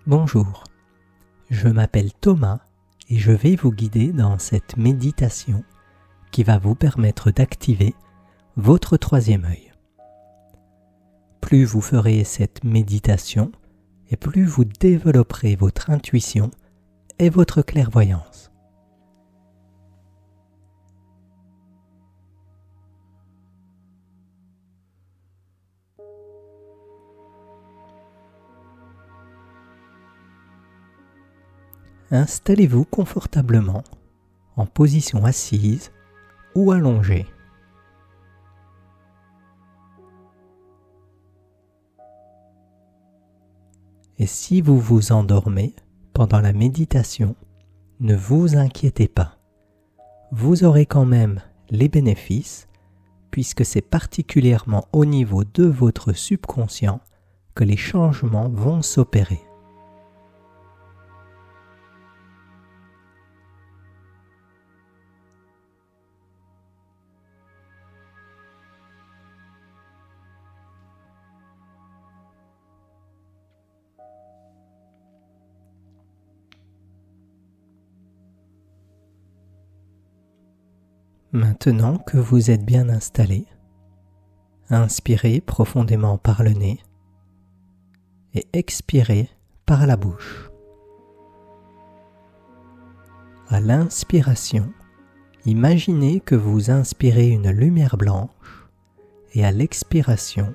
Bonjour, je m'appelle Thomas et je vais vous guider dans cette méditation qui va vous permettre d'activer votre troisième œil. Plus vous ferez cette méditation et plus vous développerez votre intuition et votre clairvoyance. Installez-vous confortablement en position assise ou allongée. Et si vous vous endormez pendant la méditation, ne vous inquiétez pas. Vous aurez quand même les bénéfices puisque c'est particulièrement au niveau de votre subconscient que les changements vont s'opérer. Maintenant que vous êtes bien installé, inspirez profondément par le nez et expirez par la bouche. À l'inspiration, imaginez que vous inspirez une lumière blanche et à l'expiration,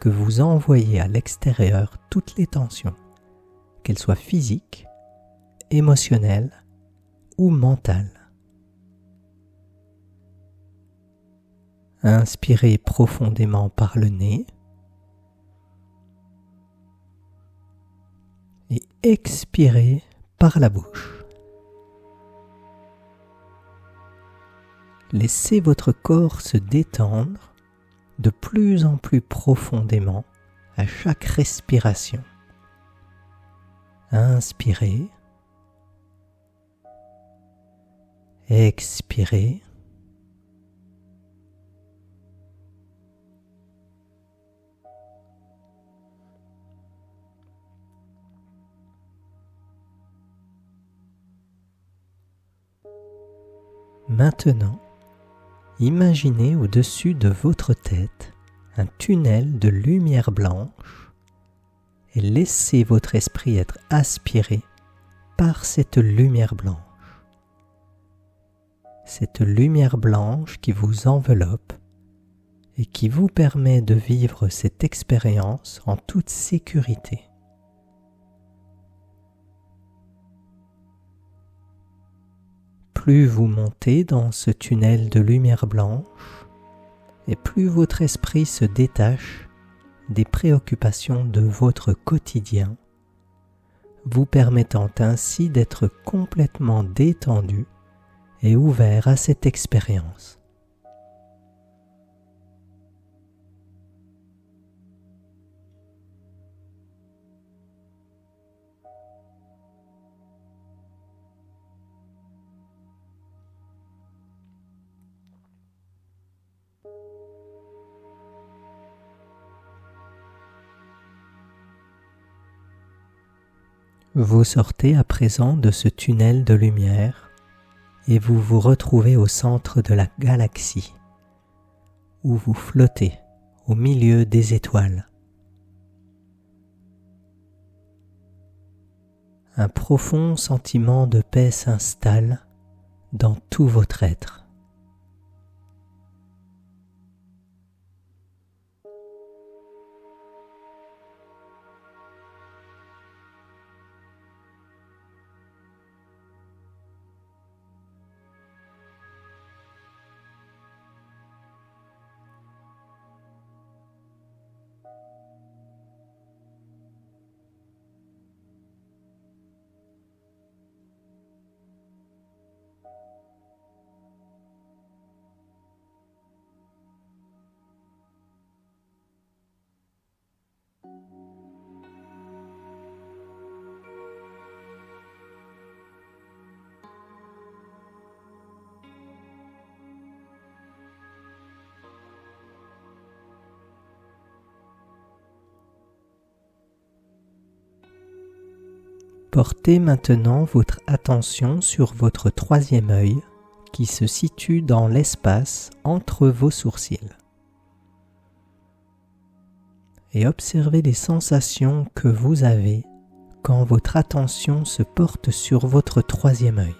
que vous envoyez à l'extérieur toutes les tensions, qu'elles soient physiques, émotionnelles ou mentales. Inspirez profondément par le nez et expirez par la bouche. Laissez votre corps se détendre de plus en plus profondément à chaque respiration. Inspirez, expirez. Maintenant, imaginez au-dessus de votre tête un tunnel de lumière blanche et laissez votre esprit être aspiré par cette lumière blanche. Cette lumière blanche qui vous enveloppe et qui vous permet de vivre cette expérience en toute sécurité. Plus vous montez dans ce tunnel de lumière blanche, et plus votre esprit se détache des préoccupations de votre quotidien, vous permettant ainsi d'être complètement détendu et ouvert à cette expérience. Vous sortez à présent de ce tunnel de lumière et vous vous retrouvez au centre de la galaxie, où vous flottez au milieu des étoiles. Un profond sentiment de paix s'installe dans tout votre être. Portez maintenant votre attention sur votre troisième œil qui se situe dans l'espace entre vos sourcils. Et observez les sensations que vous avez quand votre attention se porte sur votre troisième œil.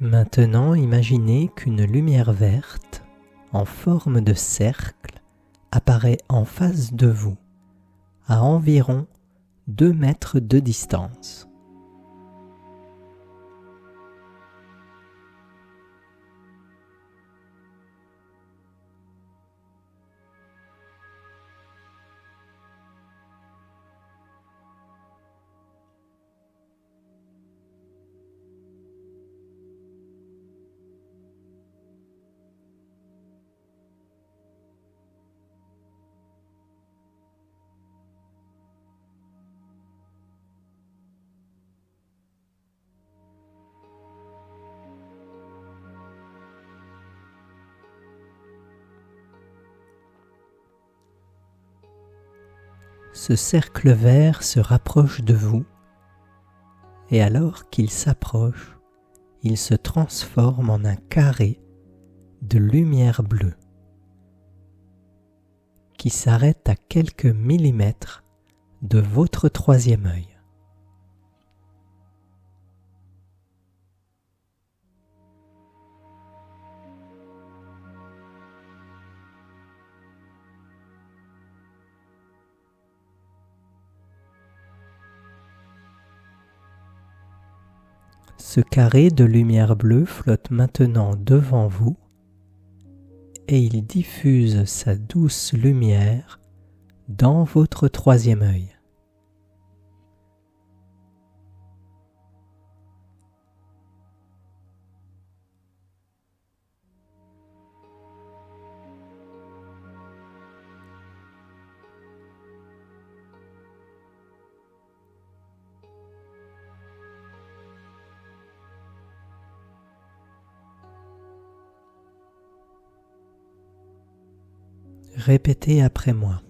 Maintenant, imaginez qu'une lumière verte, en forme de cercle, apparaît en face de vous, à environ 2 mètres de distance. Ce cercle vert se rapproche de vous et alors qu'il s'approche, il se transforme en un carré de lumière bleue qui s'arrête à quelques millimètres de votre troisième œil. Ce carré de lumière bleue flotte maintenant devant vous et il diffuse sa douce lumière dans votre troisième œil. Répétez après moi.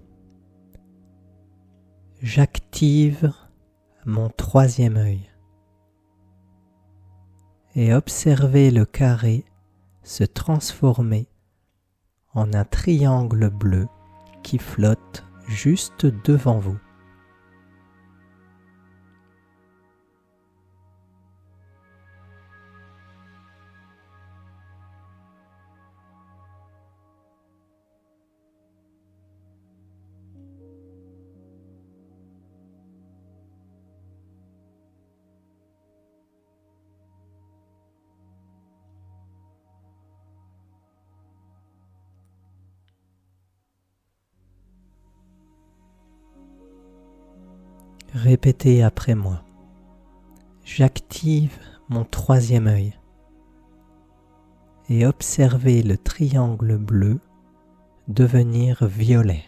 J'active mon troisième œil et observez le carré se transformer en un triangle bleu qui flotte juste devant vous. Répétez après moi. J'active mon troisième œil et observez le triangle bleu devenir violet.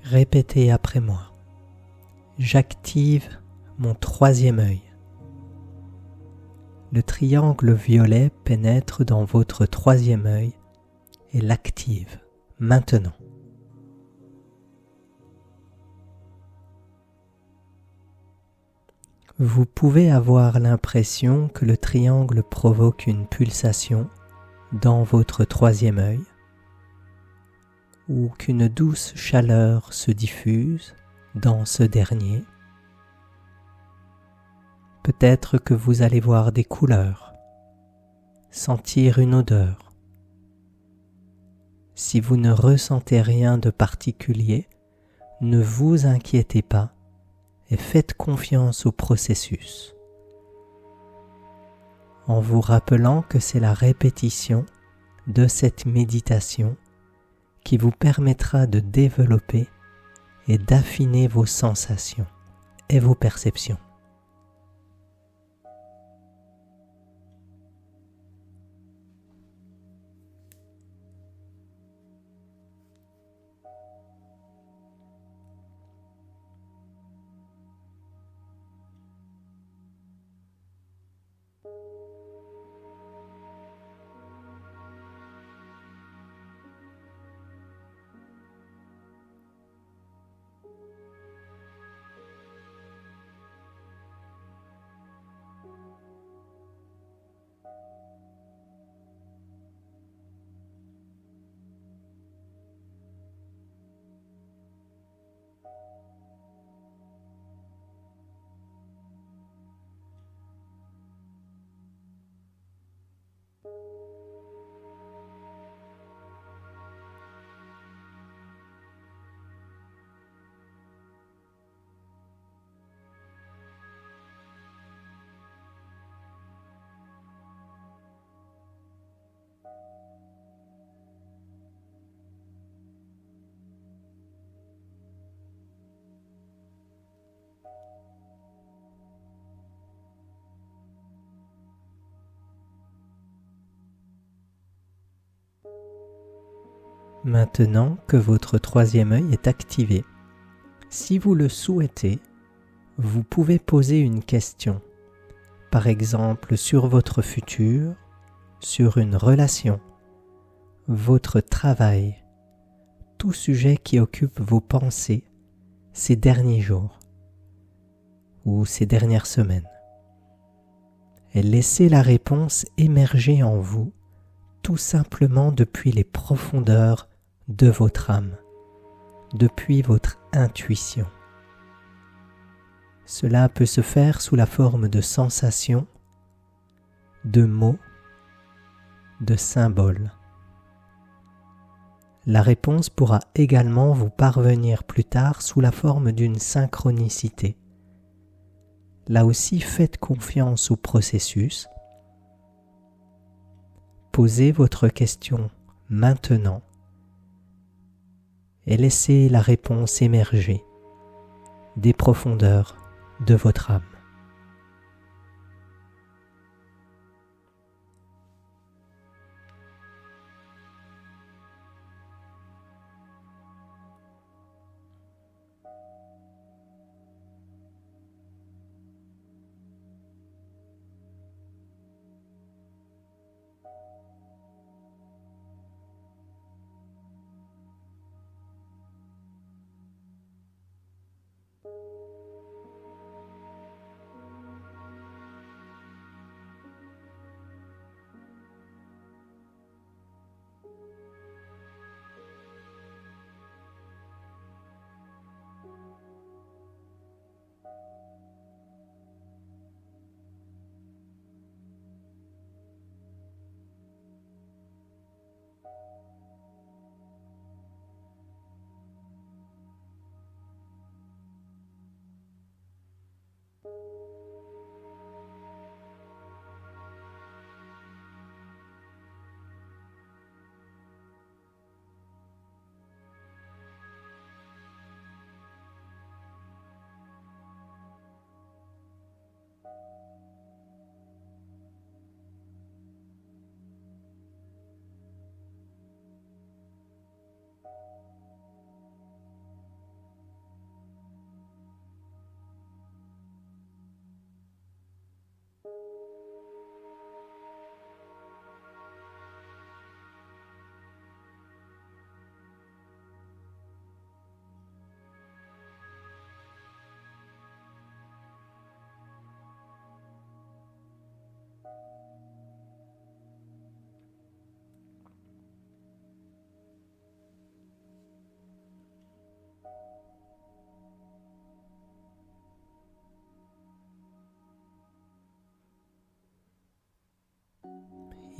Répétez après moi. J'active mon troisième œil. Le triangle violet pénètre dans votre troisième œil et l'active maintenant. Vous pouvez avoir l'impression que le triangle provoque une pulsation dans votre troisième œil, ou qu'une douce chaleur se diffuse dans ce dernier. Peut-être que vous allez voir des couleurs, sentir une odeur. Si vous ne ressentez rien de particulier, ne vous inquiétez pas et faites confiance au processus, en vous rappelant que c'est la répétition de cette méditation qui vous permettra de développer et d'affiner vos sensations et vos perceptions. Maintenant que votre troisième œil est activé, si vous le souhaitez, vous pouvez poser une question, par exemple sur votre futur, sur une relation, votre travail, tout sujet qui occupe vos pensées ces derniers jours ou ces dernières semaines. Et laissez la réponse émerger en vous tout simplement depuis les profondeurs de votre âme, depuis votre intuition. Cela peut se faire sous la forme de sensations, de mots, de symboles. La réponse pourra également vous parvenir plus tard sous la forme d'une synchronicité. Là aussi, faites confiance au processus. Posez votre question maintenant et laissez la réponse émerger des profondeurs de votre âme.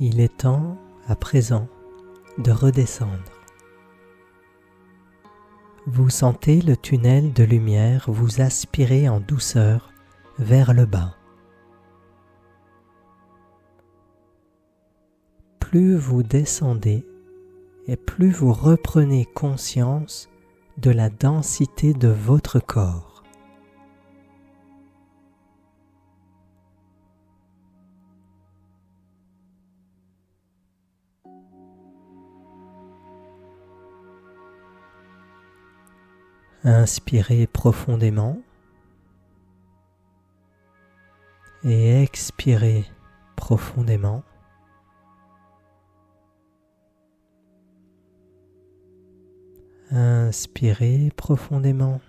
Il est temps, à présent, de redescendre. Vous sentez le tunnel de lumière vous aspirer en douceur vers le bas. Plus vous descendez et plus vous reprenez conscience de la densité de votre corps. Inspirez profondément et expirez profondément. Inspirez profondément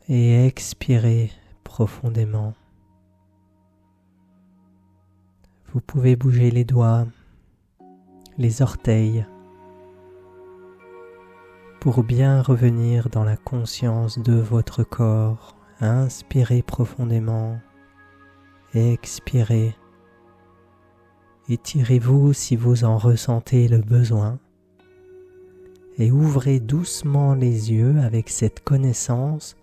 et expirez profondément. Vous pouvez bouger les doigts, les orteils, pour bien revenir dans la conscience de votre corps. Inspirez profondément, expirez. Étirez-vous si vous en ressentez le besoin et ouvrez doucement les yeux avec cette connaissance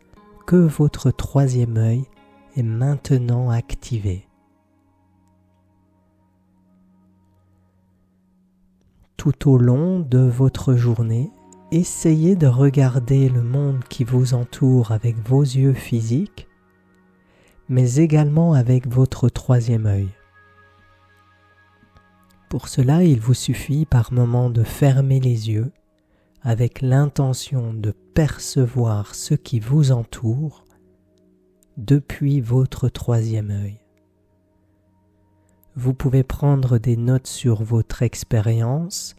que votre troisième œil est maintenant activé. Tout au long de votre journée, essayez de regarder le monde qui vous entoure avec vos yeux physiques, mais également avec votre troisième œil. Pour cela, il vous suffit par moments de fermer les yeux avec l'intention de percevoir ce qui vous entoure depuis votre troisième œil. Vous pouvez prendre des notes sur votre expérience.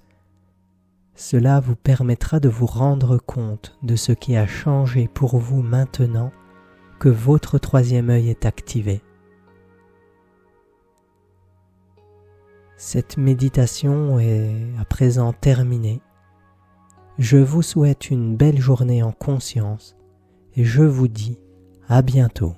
Cela vous permettra de vous rendre compte de ce qui a changé pour vous maintenant que votre troisième œil est activé. Cette méditation est à présent terminée. Je vous souhaite une belle journée en conscience et je vous dis à bientôt.